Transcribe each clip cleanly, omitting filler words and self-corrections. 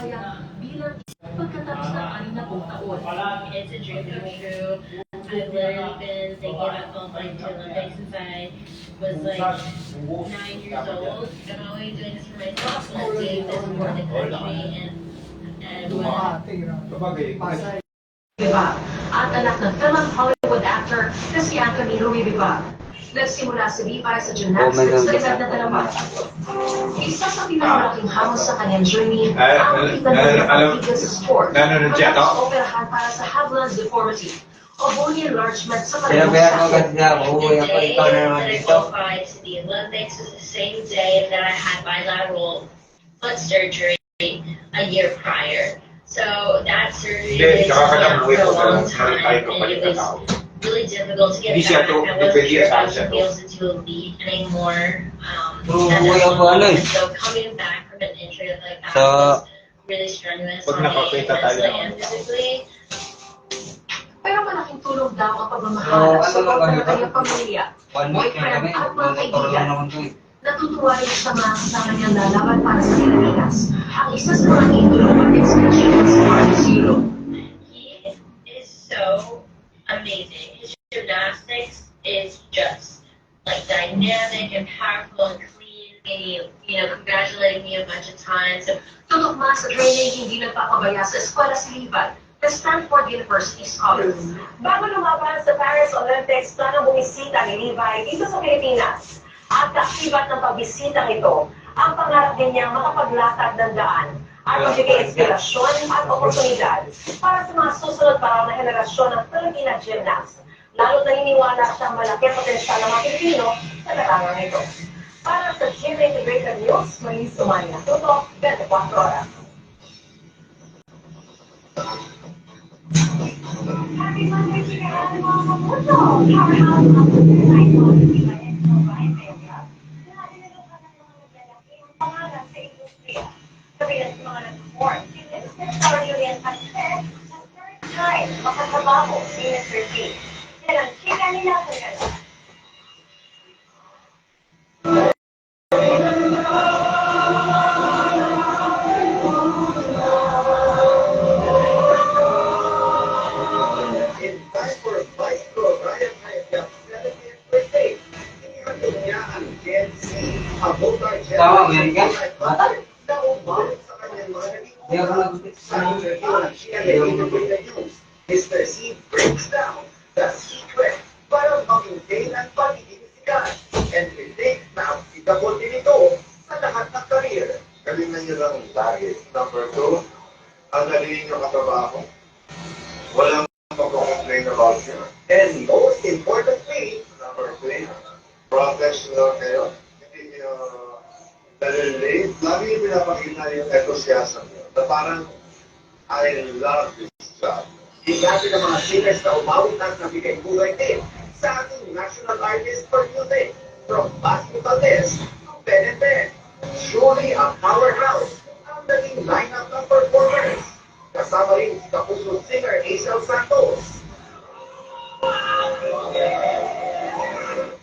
kasalukuyan bilang pagkatapos ng 60 taon. It's a dream come true. I've literally been thinking about going to Olympics since I was like 9 years old. I'm always doing this for myself. I'm doing this for the country and Viva at anak ng film at Hollywood actor na si Anthony Louis Viva. Nagsimula si V para sa gymnastics sa edad na 2. Isa sa pinakamalaking hamon sa kanyang journey ang makita na pagtigil sa sport matapos operahan para sa Havilland's deformity o bony enlargement sa kanyang the day that I qualified to the Olympics was the same day that I had bilateral foot surgery a year prior. So that surgery was for a long time, and it was really difficult to get back. I wasn't sure if I was going to be able to do elite anymore. So coming back from an injury like that was really strenuous on me mentally and physically. Pero malaking tulong daw ang pagmamahal at suporta ng kanyang pamilya, boyfriend at mga kaibigan. Natutuwa rin sa mga kasama niyang lalaban para sa Pilipinas. Ang isa sa mga idolo at inspirasyon sa Mark Zero. He is so amazing. His gymnastics is just like dynamic and powerful and clean. And he, congratulated me a bunch of times. So, Tutugma sa training, hindi nagpapabaya sa eskwela si Levi na Stanford University Scholar. Bago lumaban sa Paris Olympics, planong bumisita ni Levi dito sa Pilipinas. At kaakibat ng pagbisitang ito, ang pangarap din niyang makapaglatag ng daan at magbigay inspirasyon at oportunidad para sa mga susunod pa raw na henerasyon ng Filipina gymnasts. Lalo't naniniwala siyang malaki potensyal ng mga Pilipino sa larangang ito. Para sa GMA Integrated News, Maris Umania, Tutok, 24 Oras. Happy Monday to you, mga kapuso! Powerhouse of the night on the pangalan sa industriya. Kabilang sa mga nag-perform, si Mr. Julian Pancet, sa third time makatrabaho si Mr. T. Yan ang chika nila sa gano'n. In time for Maestro Ryan Hayek's 70th birthday, inihandog niya ang Gen Z, ang Botar Generation na umabot sa kanyang mga naging sa interview ng GMA Integrated News. Mr. C breaks down the secret para mag-maintain ang pagiging sikat and predict na ang pagkakunti nito sa lahat ng career. Galingan nyo lang lagi. Number 2, ang galing nyo katrabaho. Walang mag-complain about you. And most importantly, Number 3, professional kayo. Hindi nyo nalilate. Lagi nyo pinapakita yung enthusiasm nyo. Na parang, I love this job. hingati ng mga singers na umawit at nabigay buhay din sa ating National Artist for Music, from basketballist to Ben and Ben. Truly a powerhouse ang naging lineup ng performers. Kasama rin si kapuso singer Hazel Santos.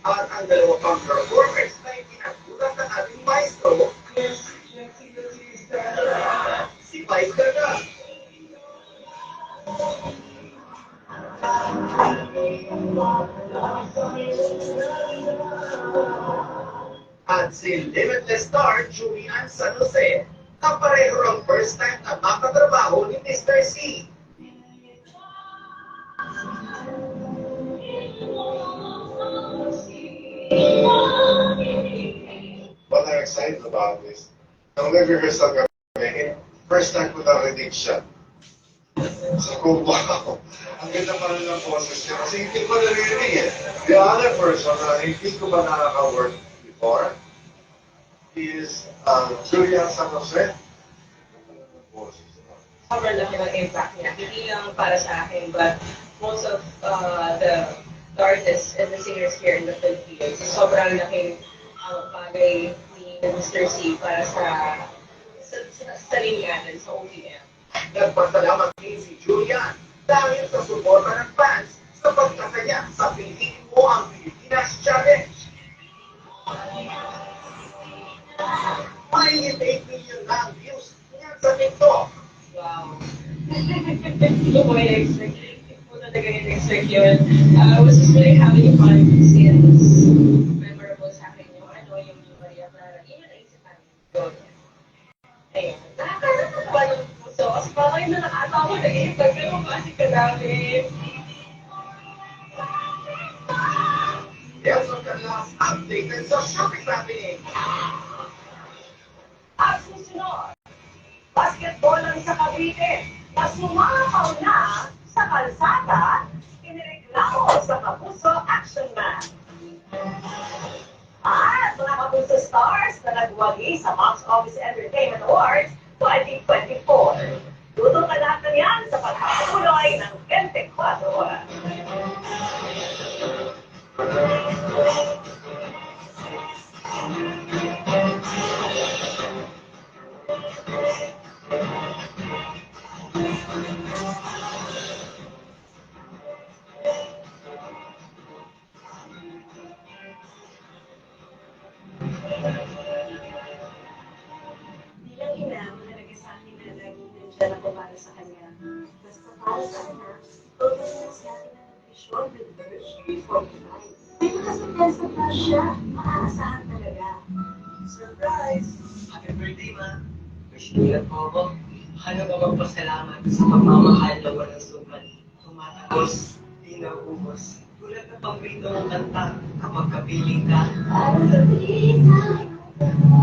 At ang dalawa pang performers na ipinagulat ng ating maestro, si Vice Ganda. At si Limitless Star Julian San Jose, na pareho ang first time na makatrabaho ni Mr. C. What I'm excited about is, nung nag-rehearsal kami, first time ko narinig siya. Sabi ko, wow, ang ganda pa rin ng boses niya. Kasi hindi ko naririnig eh. The other person na hindi ko ba nakaka-work before is Julian San Jose. Sobrang laki ng impact niya. Hindi lang para sa akin, but most of the artists and the singers here in the Philippines. Sobrang laking bagay ni Mr. C para sa linya natin, sa OPM. Nagpasalamat din si Julian dahil sa suporta ng fans sa pagkasaya sa Piliin mo ang Pilipinas Challenge. May 8 million na ang views niya sa TikTok. Wow. Hindi ko expect. Hindi ko talaga in-expect yun. I was just really having fun since memorable sa akin yung yung Maria Clara. Yun yung naisipan ko. Ayun. Nakakatawa yung puso. Kasi parang yung nakakatawa na iipag. Pero kasi kadami. Yan ang kanilang update sa shopping natin. At susunod, basketball lang sa Cavite na sumakaw na sa kalsada, inireklamo sa Kapuso Action Man. At mga Kapuso stars na nagwagi sa Box Office Entertainment Awards 2024. Tutok ka lahat na yan sa pagkakatuloy ng 24 oras. Bilang ina, mahalaga sa akin na laging nandiyan ako para sa kanya. Basta para sa anak, pagkakas natin ng nutrisyon with Virtue Fortified. May makasapesa pa siya, maaasahan talaga. Surprise! Happy birthday, ma! Mashinulat po ako. Ano ba magpasalamat sa pagmamahal na walang sukat? Tumatagos, di nauubos. Tulad na pang rito ng kanta kapag kapiling ka. Para sabihin tayo dalawa.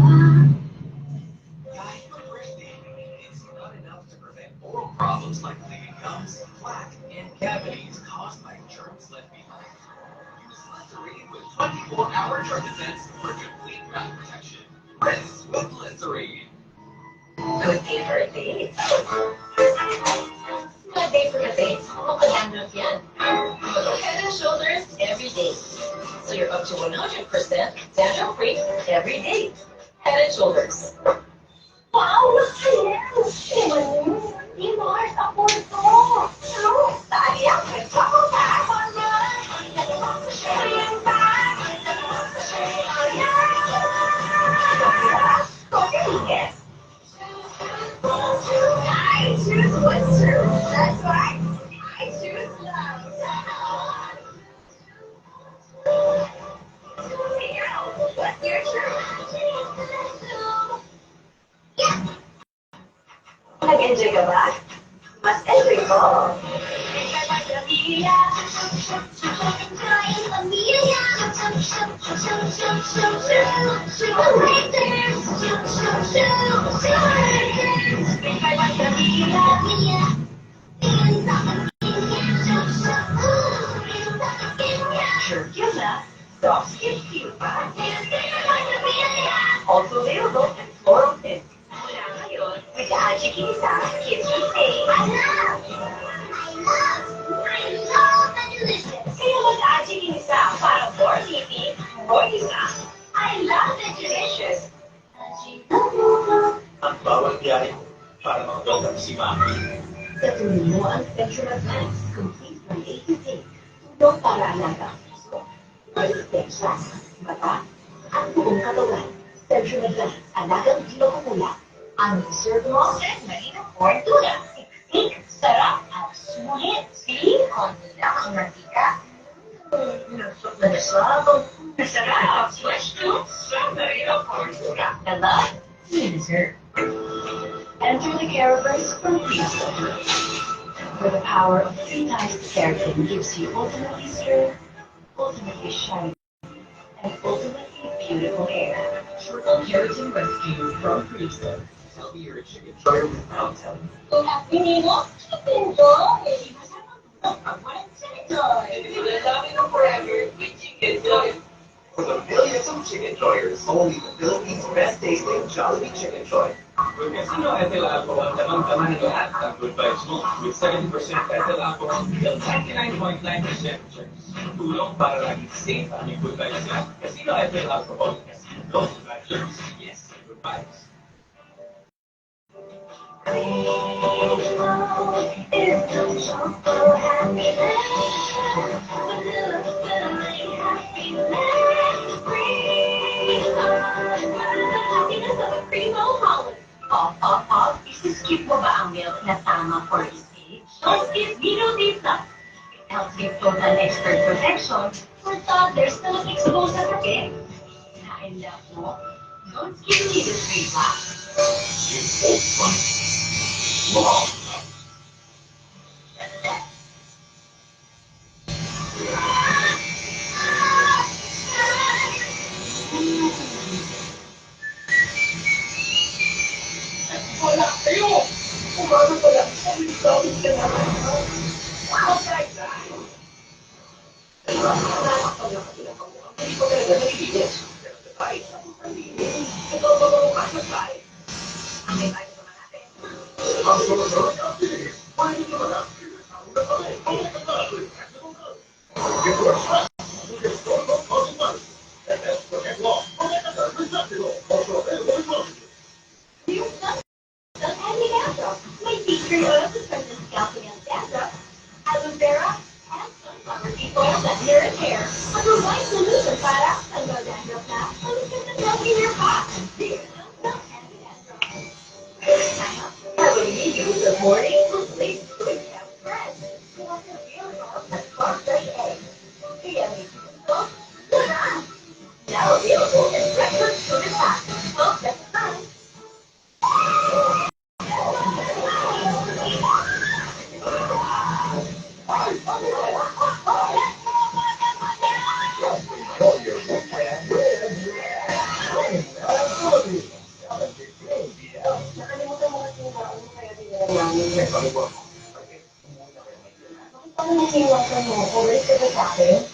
Kahit ang birthday, it's not enough to prevent oral problems like bleeding gums, plaque, and cavities caused by germs left behind. Use Listerine with 24-hour germ defense for complete mouth protection. Rinse with Listerine. Good day for a date. Good day for a date. Makadandruff yan. Head and shoulders every day. So you're up to 100% dandruff-free every day. Head and shoulders. Wow, nakayang! Iwan mo, di Mars, ako ito! No, tayo ang nagpapapasok na! Nagpapasyayan ba? Nagpapasyayan! Yes! I choose what's true. That's right. I choose love. What's your truth? Nag-enjoy ka ba? Mas enjoy ko. Sure, give that. Soft skin cute pa. Also available in floral tints. Mula ngayon, with the Achikisa Kids Who Say, I love the delicious. Kaya mag-Achikisa para more TV, more isa. I love the delicious. Ang bawat biyahe para makatulog si Mami. Gatunin mo ang Spectrum Advance, complete from A to Z. Tulong para alaga ang puso, resistensya, mata, at buong katawan. Spectrum Advance, alagang di magmumula. Ang dessert mo, malinang corn tuna. Siksik, sarap, at sulit. See, konti lang ang mantika. Nasok na nasok. Masarap, fresh fruit, strawberry, o corn tuna. Dala, dessert. Enter the Caraverse from Freestone, where the power of 3 times the keratin gives you ultimately straight, ultimately shiny, and ultimately beautiful hair. Triple Keratin Rescue from Freestone. Tell me you're a chicken joyer without telling me. For the millions of chicken joyers, only the Philippines' best tasting Jollibee Chicken Joy. With Casino Ethyl Alcohol, tamang-tama na lahat ng good vibes mo. With 70% ethyl alcohol, till 99.9% checks. Tulong para laging safe ang yung good vibes niya. Casino Ethyl Alcohol, Casino Good Vibes. Yes, good vibes. Happiness of a primo holiday. Pop, pop, pop, skip mo ba ang milk na tama for his age? Don't skip Mino D+. It helps give total expert protection for toddlers na mag-expose sa sakit. Kain mo, don't skip Mino 3+. Wow. Wala kayo! Kumano pala, sabi ka naman. Patay na! Hindi ko talaga nalinis. Pero sa tayo, sabi ko nalinis. Ito ang mga mukha sa tayo. Ang may tayo naman natin. Ang sumunod na bilis. Paano nyo ba na? Ang nakakay. Ang nakakay. May feature oil suspension scalping and dandruff, aloe vera, and sunflower seed oil that nourish hair, a provide solution para tanggal dandruff na solution na healthy hair pa. Dear Sunflower and dandruff. Have a meeting in the morning with late quick have bread. You want to feel at Farm Fresh Eggs. Kaya may ito, now available in breakfast food and pack. 12 pesos time. Nakalimutan mo kasi yung baon mo kaya tinira namin. Bakit nasiwasan mo? Always ka ba sa akin?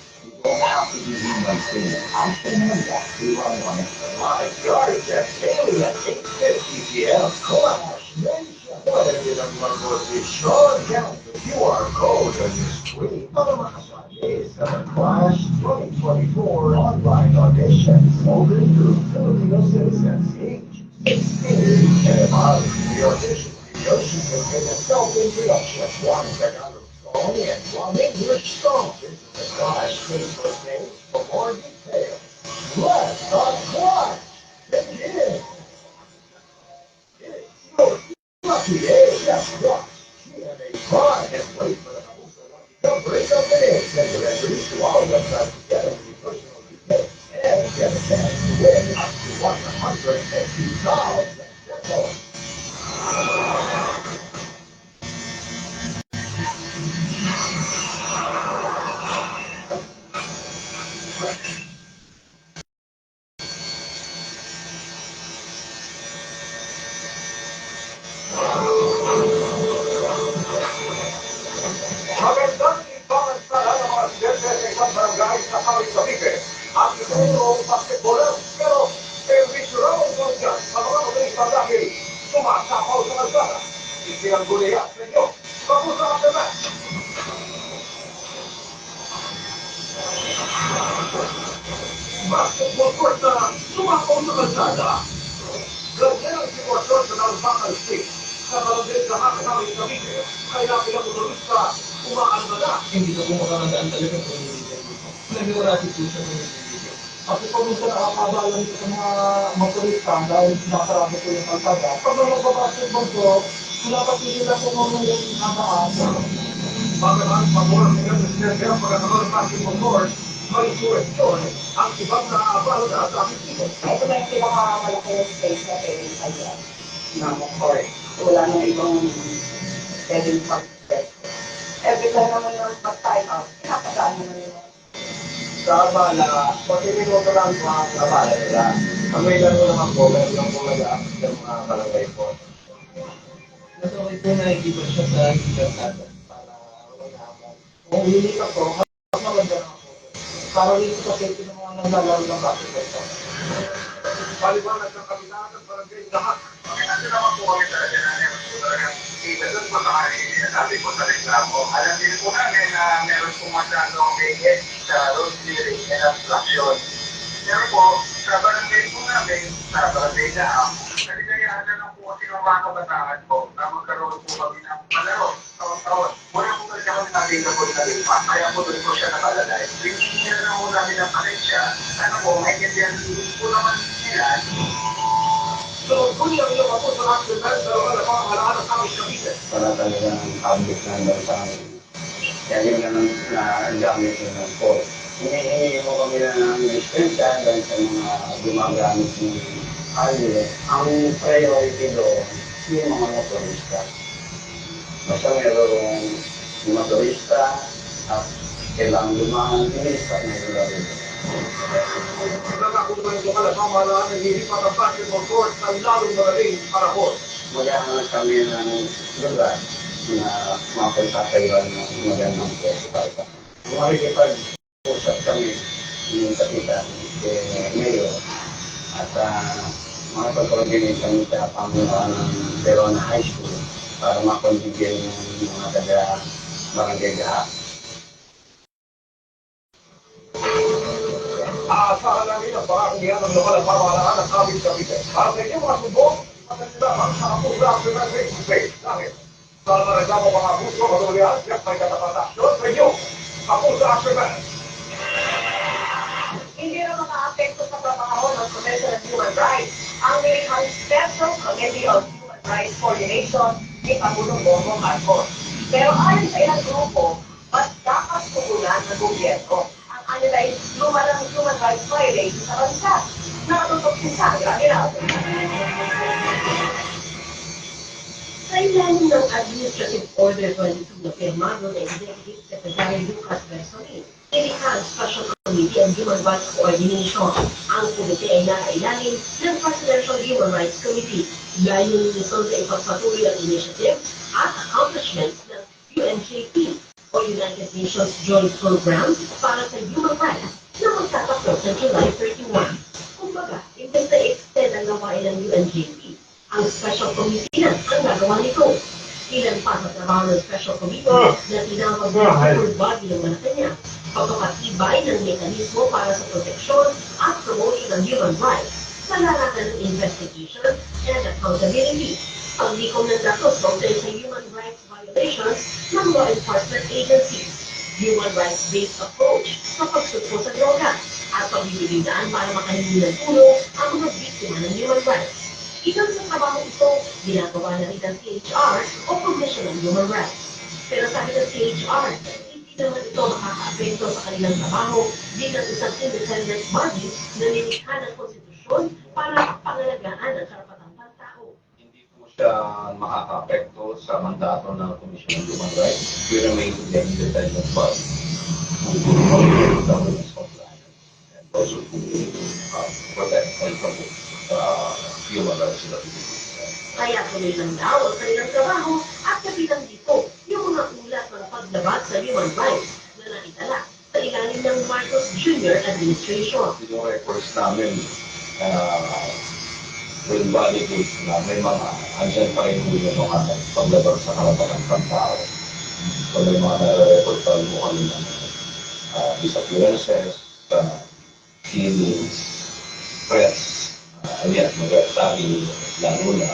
QR code on your screen para makasali sa Clash 2024 online auditions open to Filipino citizens age 16 and above. The audition video should contain a self-introduction, one Tagalog song, and one English song. Visit the Clash Facebook page for more details. Let the Clash begin! It's your lucky day, just watch. Pride and wait for the host of the break of the day. Send your entries to our website to get the personal details and get a chance to win up to $150,000. Magandang ibangan sa mga residente sa isang barangay sa Kawit Cavite. Ang ito basketballer, pero servisyo raw ang solusyang sa mga motorista dahil sumasapaw sa kalsada. Isinangguliya sa inyo. Bago sa kapanan. Basketball court na sumapaw sa kalsada. Ganyan ang sitwasyon sa Nalbacan State. Sa barangay sa Kawit Cavite, kaya ilang motorista umakalmada. Hindi ka pumakamandaan talaga kung nililigan dito. Nag-orasi po siya kung nililigan. Kasi kung minsan nakakabala nito sa mga motorista dahil sinasarado ko yung kalsada, pag mag-basketball ko, pinapatili lang ko nung yung namaan. Bagaman pabor ng presidente ang pagkakaroon ng basketball court, may suwestyon ang ibang naaabalo na sa aking ito. Ito na yung pinakamalaki space na pwedeng kanya ng court. Wala nang ibang pwedeng pag-set. Every time naman yung pag-time out, pinapasaan mo na yun. Sa abala, pati minuto lang mga abala nila. Ang may laro naman po, meron lang po nag-aapit ng mga barangay po. Mas okay po nakikita siya sa hilang natin para wala mo. Kung hindi ka po, mas maganda na ako. Para dito sa safety ng mga naglalaro ng basketball. Paliwanag ng kabilaan ng barangay lahat. Kasi naman po kami talaga na ibigay po sa kanya, sabi ko sa reklamo. Alam din po namin na meron po masyadong mayhem sa road clearing and obstruction. Pero po, sa barangay po namin, sa barangay na naligayahan na lang po kasi ng mga kabataan po na magkaroon po kami ng malaro taon-taon. Muna po kasi kami natin na po sa lipa, kaya po doon po siya nakalalay. Binigyan na lang po namin ng pasensya. Ano po, may kindihan po naman sila. So, Huli ang iyong kapuso at defense sa mga pamahalaan ng aming Cavite. Para talagang public na daw sa amin. Kaya yun na gamit yun ng force. Hinihingi mo kami na ng dispensya dahil sa mga gumagamit ng highway. Ang priority doon, yung mga motorista. Basta mayroong motorista at kailangan lumahan bilis at may rin. Nakakuha ng lokal at pamahalaan ng hilipat ang basketball court ng lalong magaling harapon. Maghahanap kami ng lugar na mapagkakailan ng magandang pwesto. Makikipag-usap kami ng kapitan kay Mayor at makapag-coordinate kami sa pamunuan ng Verona High School para makondigyan ng mga taga-barangay Gaha. Aasahan namin ang pakakungihan ng lokal at pamahalaan ng aming Cavite. Para sa inyong mga sumbong, maganda lamang sa Kapuso National Facebook page namin. Sa nareklamo mga abuso, katuluyan, siya may katapatasyon sa inyo. Kapuso National. Hindi na maka-apekto sa trabaho ng Commission on Human Rights ang nilikhang Special Committee on Human Rights Coordination ni Pangulong Bongbong Marcos. Pero ayon sa ilang grupo, mas dapat tugunan ng gobyerno ang anilang lumalang human rights violations sa bansa. Nakatutok si Sandra Hirao. Sa ilalim ng Administrative Order 22 na pirmado ng Executive Secretary Lucas Bersonin, ilikha ang Special Committee on Human Rights Coordination. Ang komite ay nakailalim ng Presidential Human Rights Committee. Layunin nito sa ipagpatuloy ang initiative at accomplishments ng UNJP o United Nations Joint Program para sa Human Rights na magtatapos sa July 31. Kumbaga, imbes na extend ang gawain ng UNJP, ang Special Committee na ang gagawa nito. Ilan pa sa trabaho ng Special Committee na tinawag ng full body ng Malacanang, pagpapatibay ng mekanismo para sa proteksyon at promotion ng human rights sa larangan ng investigation and accountability, paglikom ng datos kaugnay sa human rights violations ng law enforcement agencies, human rights-based approach sa pagsugpo sa droga, at pagbibigay daan para makahingi ng tulong ang mga biktima ng human rights. Isang sa trabaho ito, ginagawa na rin ng CHR o Commission on Human Rights. Pero sabi ng CHR, hindi naman ito makaka-apekto sa kanilang trabaho bilang isang independent body na nilikha ng konstitusyon para pangalagaan ang karapatang pantao. Hindi po siya makaka-apekto sa mandato ng Commission on Human Rights. We remain the independent body. We will monitor government's compliance and also to protect and promote human rights in the Philippines. Kaya tuloy lang daw ang kanilang trabaho at kabilang dito yung mga ulat ng paglabat sa human rights na naitala sa ilalim ng Marcos Jr. Administration. Yung records namin will validate na may mga andyan pa rin yung mga paglabat sa karapatang pantao. So may mga nare-record pa rin mo kami ng disappearances, killings, threats, mag-sabi lalo na.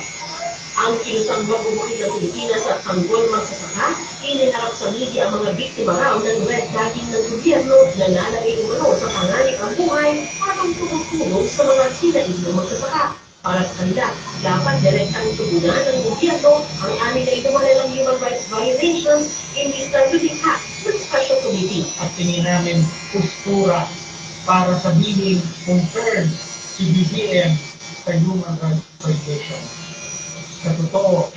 Ang kilusang mabubuhay ng Pilipinas at sanggol magsasaka, ininarap sa media ang mga biktima raw ng red tagging ng gobyerno na lalagay umano sa panganib ang buhay at ang tumutulong sa mga sinain ng magsasaka. Para sa kanila, dapat direktang tugunan ng gobyerno ang anila inuwala ng human rights violations imbis na lulikha ng special committee. At tingin namin postura para sabihin confirm si BBM sa human rights violation. Sa totoo,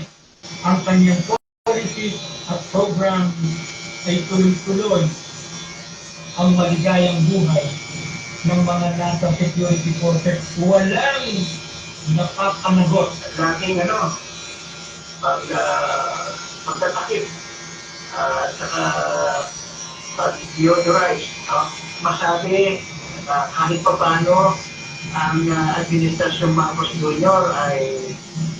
ang kanyang policy at program ay tuloy-tuloy ang maligayang buhay ng mga nasa security forces. Walang nakakanagot. Laging pagtatakip at saka pag-deodorize. Masabi kahit pa paano ang Administrasyon Marcos Jr. ay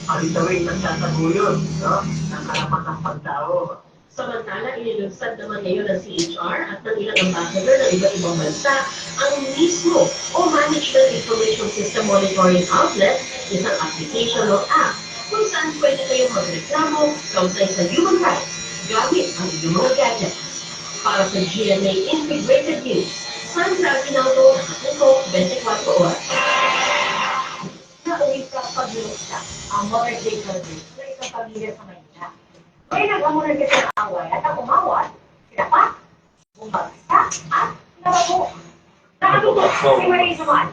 palitawin ng tataguyod ng karapatang pagtao. Samantala, inilunsad naman ngayon ng CHR at ng ilang ambassador ng iba't ibang bansa ang mismo o Management Information System Monitoring Outlet, isang application o app kung saan pwede kayong magreklamo kaugnay sa human rights gamit ang inyong mga gadgets. Para sa GMA Integrated News, Sandra Rinaldo, nakatutok 24 oras. nakauwi ka pag-iusta ang motorcade service na isang pamilya sa Manila. May nagamunan kasi ng away at ang umawat, sinapat, bumbagsa, at nabago. Nakatutok, si Marie Juman.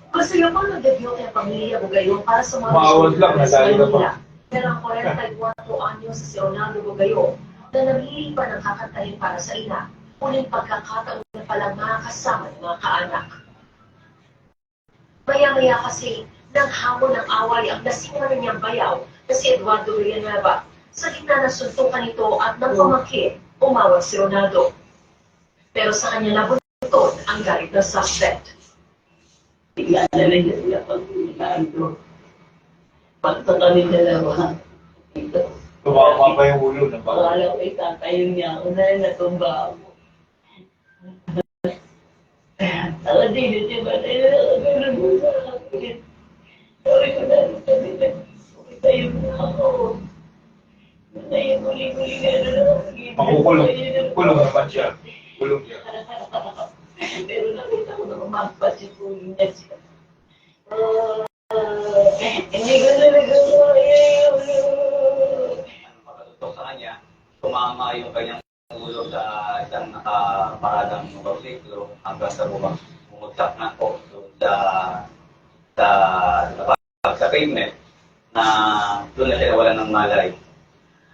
Gusto niyo pang nag-debut ng pamilya Bugayong para sa mga Maawad lang, nadali ka pa. Pero ang 44 anyo si Ronaldo Bugayong na namili pa ng kakantahin para sa ina, muling pagkakataon na palang makakasama ng mga kaanak. Maya-maya kasi, nang hamon ng away ang nasingan niyang bayaw na si Eduardo Villanueva. Sa gitna ng suntukan nito at ng pamangkin, umawat si Ronaldo. Pero sa kanya nabuntun ang galit ng suspect. Bigla na lang niya pag-ulaan ko. Pagka kami dalawa, ito. Tumama pa yung ulo ng baka. Akala ko itatayo niya ako na natumba ako. Ako din, ito ba tayo na ako sa akin. Sabi ko na rin tayo mo ako. Tayo muli-muli nga na lang. Makukulong. Kulong naman siya. Kulong siya. Pero nakita ko na kumampas yung kulong niya siya. Hindi ko na nagawa yun. Makatutok sa kanya, tumama yung kanyang ulo sa isang nakaparadang motorsiklo hanggang sa bumagsak na po doon sa pavement na doon na siya wala ng malay.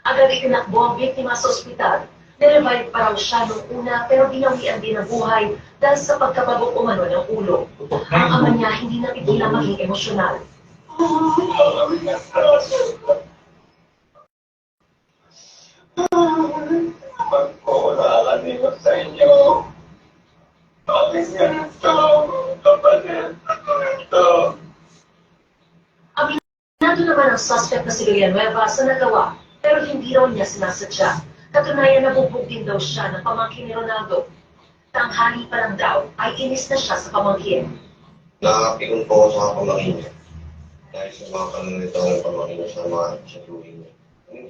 Agad itinakbo ang biktima sa ospital. Nirevive pa raw siya noong una pero binawian din ang buhay dahil sa pagkabagok umano ng ulo. Ang ama niya hindi napigilang maging emosyonal. Pagpawala nila sa inyo. Bakit ganito? Kapatid, ganito. Aminado naman ang suspect na si Villanueva sa nagawa pero hindi raw niya sinasadya. Katunayan nabugbog din daw siya ng pamangkin ni Ronaldo. Tanghali pa lang daw ay inis na siya sa pamangkin. Nakapikon po ako sa pamangkin niya. Dahil sa mga kanunito ng pamangkin niya sa mga sa tuwing niya.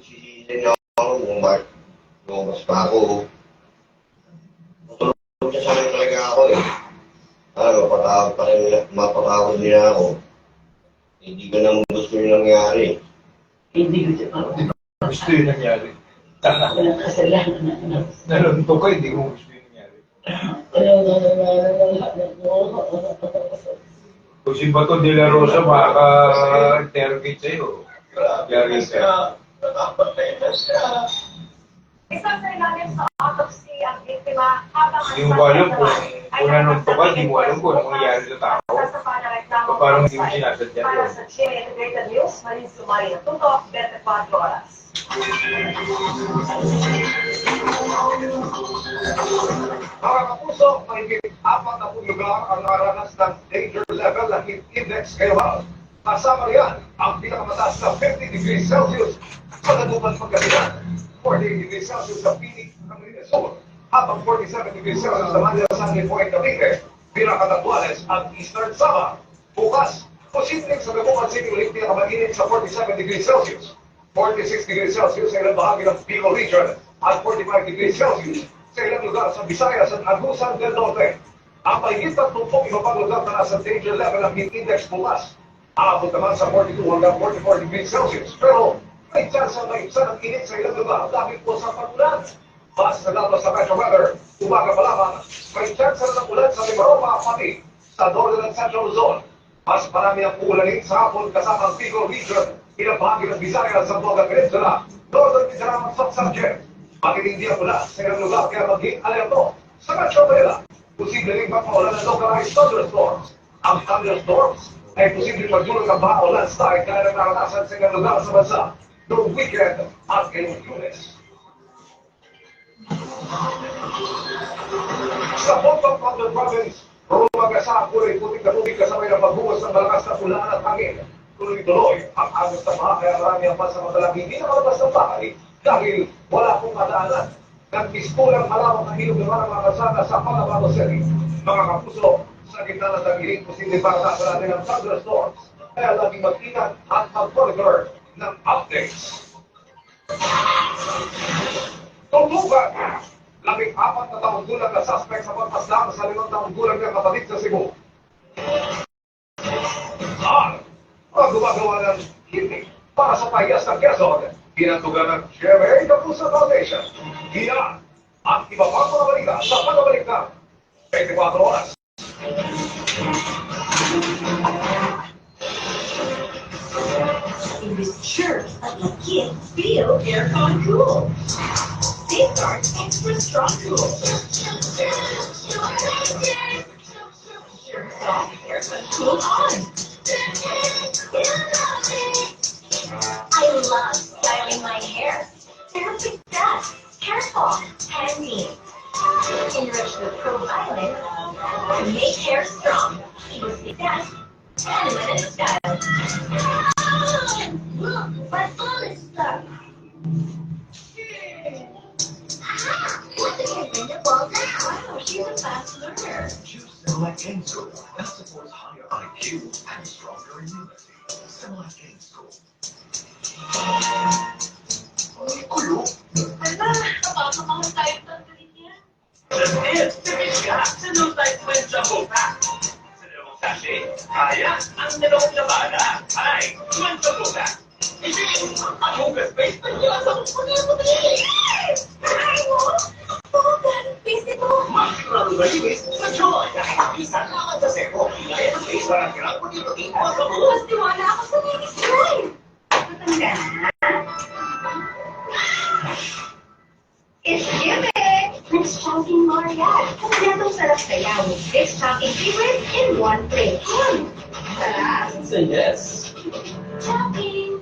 Sisisihin niya ako kung bakit lumabas pa ako. Matulog siya sa akin talaga ako eh. Mapatawad pa rin nila, mapatawad nila ako. Hindi ko naman gusto yung nangyari. Hindi ko siya parang Gusto yung nangyari. walang kasalanan na anak. Nalunto ka, hindi ko gusto yung nangyari. Walang kasalanan ng anak mo. Kung si Bato de la Rosa makaka-interrogate sa'yo. Yari ka. Nakapatay na siya. Isang sa ilalim sa autopsy ang biktima habang ang Hindi mo ba alam kung nanunto ka, hindi mo alam kung anong nangyari sa tao. Parang hindi mo sinasadya Para yun. sa GMA Integrated News, Marin Sumari na tutok, 24 oras. Mga kapuso, mahigit 40 lugar ang nakaranas ng danger level na heat index ngayon. Kasama riyan ang pinakamataas na 50 degrees Celsius sa Dagupan Pangasinan, 48 degrees Celsius sa Phoenix, Camarines Sur, habang 47 degrees Celsius sa Manila, San Point, Cavite, Pinacatatuales at Eastern Samar. Bukas, posibleng sa Dagupan City ulit pinakamainit sa 47 degrees Celsius, 46 degrees Celsius sa ilang bahagi ng Bicol Region at 45 degrees Celsius sa ilang lugar sa Visayas at Agusan del Norte. Ang mahigit 30 iba pang lugar na nasa danger level ng heat index bukas. Aabot naman sa 42 hanggang 44 degrees Celsius. Pero may chance ang maibsan ang init sa ilang lugar dahil po sa pag-ulan. Base sa datos sa Metro Weather, umaga pa lamang, may chance na ng ulan sa Limaropa pati sa Northern and Central Luzon. Mas marami ang uulanin sa hapon kasama ang Bicol Region, ilang bahagi ng Visayas sa Boga Peninsula, Northern Mindanao at Samsangjet. Makitindi ang ulan sa ilang lugar kaya maging alerto. Sa Metro Manila, posible rin magpaulan ng localized thunderstorms. Ang thunderstorms ay posibleng magdulot ng baha o landslide kaya nang naranasan sa ilang lugar sa bansa noong weekend at ngayong Lunes. Sa Bontong Condon Province, rumagasa ang kulay putik na tubig kasabay ng pagbuhos ng malakas na ulan at hangin. Tuloy-tuloy ang agos na baha kaya marami ang pansamantalang hindi nakalabas ng bahay dahil wala pong madaanan. Nagpistulang malawak ang ilog ng mga kalsada sa Cotabato City. Mga kapuso, sa gitna ng tagilid, posibleng para sa natin ng thunderstorms. Kaya laging mag-ingat at mag-monitor ng updates. Tulugan! 14 na taong gulang na suspect sa pagpaslang sa 5 taong gulang na kapatid sa Cebu. Gumagawa ng hindi para sa payas ng Quezon. Pinatugan ng GMA Kapuso Foundation. Yan at iba pang mga balita sa pagbabalik ng 24 oras. In this church at the kids feel aircon cool. Safeguard extra strong cool. Sure soft aircon cool on. I love styling my hair. Perfect that. Careful. Handy. Enrich with ProVitamin to make hair strong. Even with that. And when it's style. Look, my phone is stuck. Wow, she's a fast learner. Choose Select Game School. That supports higher IQ and stronger immunity. Select Game School. Ay, kulo. Ala, napapamahal tayo ng niya. Just finish ka sa new type with Jumbo Pack. Sa dalawang sachet, kaya ang dalawang labada ay Jumbo Pack. Isipin, ang hugas base na niya sa Masigurado ba liwis sa Joy? Dahil isa naman sa seko, kaya ang base parang kailangan mo dito tingin mo sa buhay. Mas tiwala ako sa Linis Drive. Matanda na. It's gimmick! It's Chunking Mariat. Kompletong sarap sayaw. It's Chunking favorite in one plate. Sarap. Say yes. Chunking!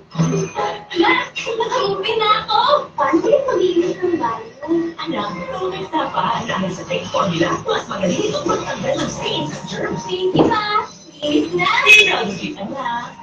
Nakalupi na ako! Paano ulit mag-iinit ng bahay? Anak, tulad na pa dahil sa Take Formula, mas magaling itong magtanggal ng stains at germs. Sige pa! Inis na! Pinag-isip na!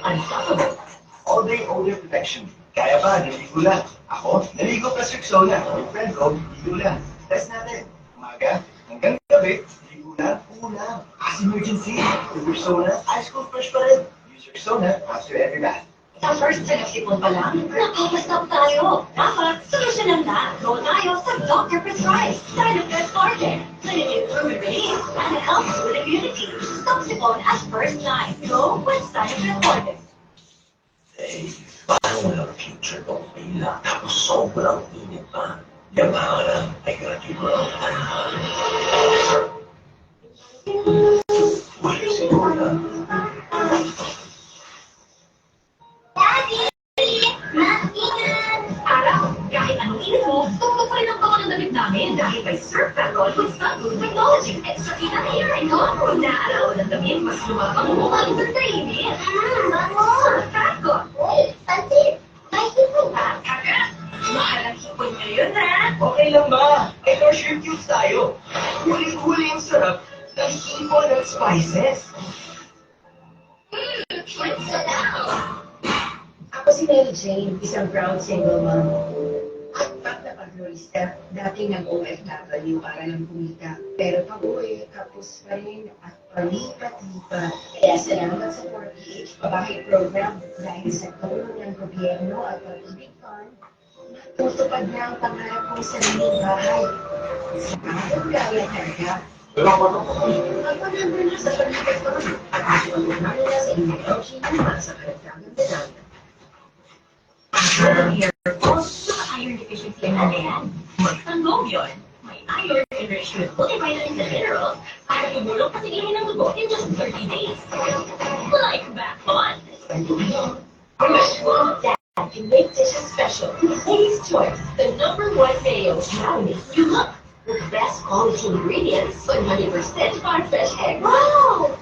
Unstoppable. All-day odor protection. Kaya pa, naligo lang. Ako, naligo plus Rexona. Yung friend ko, ligo lang. Test natin. Umaga, hanggang gabi, ligo lang, ulam. As emergency, with Rexona, ice cold fresh pa rin. Use Rexona after every bath. Sa first sa nagsipon pa lang, napapastop tayo. Dapat, solusyonan na. Go tayo sa Dr. Prescribe. Side effect started. Limited fluid release and helps with immunity. Stop sipon as first line. Go with side effect started. Eh, parang walang future ng pila. Tapos sobrang init pa. Yabahan lang ay graduate mo lang tanahan. Wala siguro. Daddy! Mag-ingat! Araw, kahit anong init mo, tumutok pa rin ang baka ng damit namin dahil may Surf Patrol with Sunroof Technology. Extra kita here and gone. Kung naaraw ng damit, mas lumabang mukha ng init. Surf Patrol! Pansit! May hipon ba? Kaka! Mahal ang hipon ngayon, ha? Okay lang ba? Ito shrimp cubes tayo. Huling-huli ang sarap ng hipon at spices. Shrimp sa daw! Ako si Mary Jane, isang proud single mom. At pag napag-rolista, dati nag-OFW para lang kumita. Pero pag-uwi, kapos pa rin at palipat-lipat. Kaya salamat sa 4PH Pabahay Program dahil sa tulong ng gobyerno at pag-ibig fund, natutupad na ang pangarap kong sariling bahay. Sa bagong kaya talaga. Magpag-number na sa pag-ibig fund at masuwag na nila sa inyong naman sa karagdagang dalaga. Here, also iron deficiency ang nandiyan. Magtanggong yun. May iron enriched with multivitamins and minerals para tumulong patigilin ng dugo in just 30 days. Like back on. Dad can make dishes special. Taste Choice, the #1 mayo. Now makes you look. With best quality ingredients, 100% farm-fresh egg. Wow!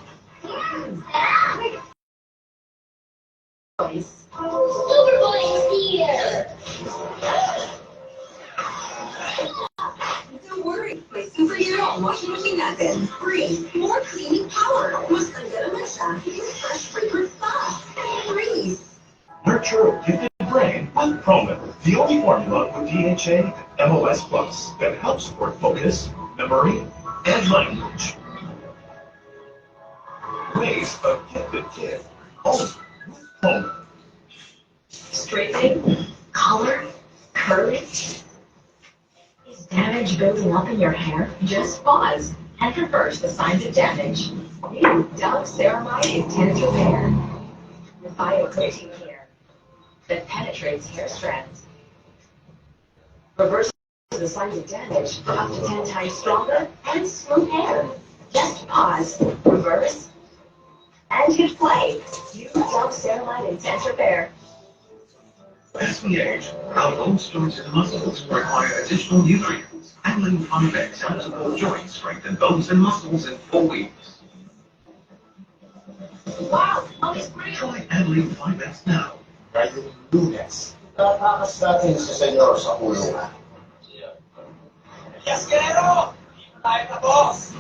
Super Boy is here! Don't worry, may superhero washing machine natin. Free, more cleaning power. Mas tanggal naman siya, yung fresh fragrance pa. Free! Nurture a gifted brain with Promen, the only formula with DHA MOS Plus that helps support focus, memory, and language. Raise a gifted kid. Home with Promen. Straightening, color, curling. Is damage building up in your hair? Just pause and reverse the signs of damage. New Dove Ceramide Intense Repair. Bio-protein hair that penetrates hair strands. Reverses the signs of damage for up to 10 times stronger and smooth hair. Just pause, reverse, and hit play. New Dove Ceramide Intense Repair. As we age, our bone stores and muscles require additional nutrients. Amylin 5X helps support joints, strengthen bones and muscles in 4 weeks. Wow, Mom is great. Try Amylin 5X now. Ngayong Lunes, tatakas natin si Senyor sa kulungan. Yes, Guerrero! Tayo na, boss!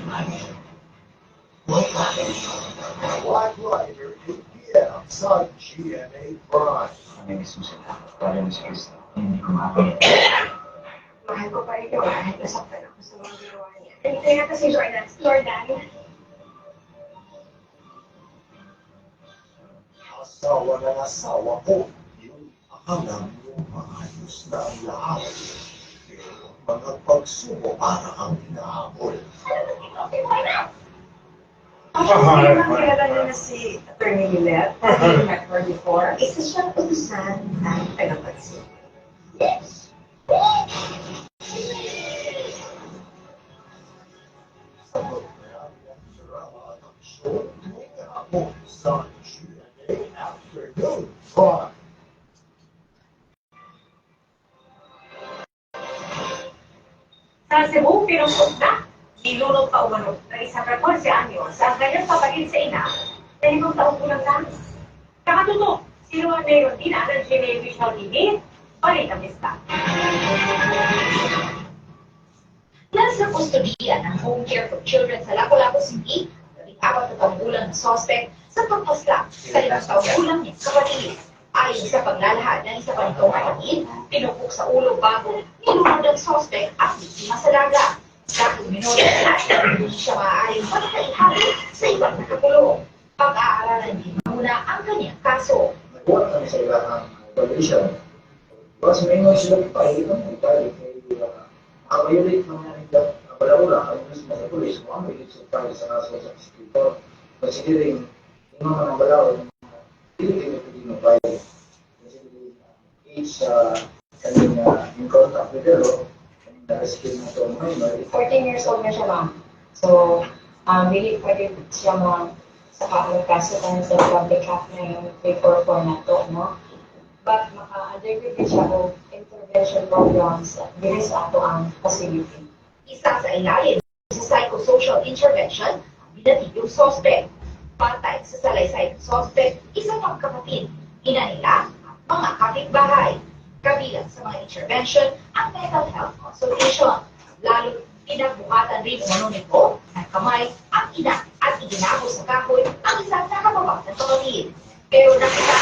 Black Rider, 8 p.m. sa GMA Prime. Mahal ko pa rin yun. Kahit nasaktan ako sa mga ginawa niya. Tingnan natin si Jordan. Jordan. Asawa ko, yung akalang yung maayos na ang lahat. Pero mga pagsubo para ang hinahabol. Okay, why not? Actually, naman kilala niyo na si Attorney Millet. You met her before. Isa siyang utusan ng tagapagsubo. Yes. Sagot na yan ang drama at aksyon tuwing hapon sa GMA Afternoon Prime. Sa Cebu, pinumpok na. Nilunod pa umano ng isang 14 anyos sa kanyang kapatid sa ina na 5 taong kulang lang. Nakatutok, si Juan Mayor Dina ng GMA Visual TV, Balita Vista. Nasa kustodiya ng Home Care for Children sa Lapu-Lapu City, 4 gulang na sospek sa pagpasla sa 5 taong gulang niyang kapatid. Ayon sa paglalahad ng isa pa nitong kapatid, pinupok sa ulo bago nilunod ang sospek ang biktima sa daga. Dahil minor at hindi siya maaaring pagkaihabi sa ibang nakakulong. Pag-aaralan din muna ang kanyang kaso. Nagbuhat kami sa ilang evaluation. Mas may mga sila pa, ibang detalye kay makabayolate ng mga balawala ang mismo sa polis, makabayolate sa tayo sa kaso sa escritor. Considering yung mga balaw, hindi kayo pwede mag-file. Considering each kanyang in contact with the law, nakaskill na ito minor. 14 years old na siya, ma'am. So, really pwede siya sa kaso kanya sa public health na yung paper for na to, no? But maka-undergo din siya o intervention programs dito sa ato ang facility. Isa sa ilalim sa psychosocial intervention, ang binatid yung sospek. Patay sa salaysay ng sospek, isang magkapatid, ina nila at mga kapitbahay. Kabilang sa mga intervention ang mental health consultation. Lalo pinagbuhatan rin umano nito ng kamay ang ina at iginako sa kahoy ang isang nakababang na kapatid. Pero nakita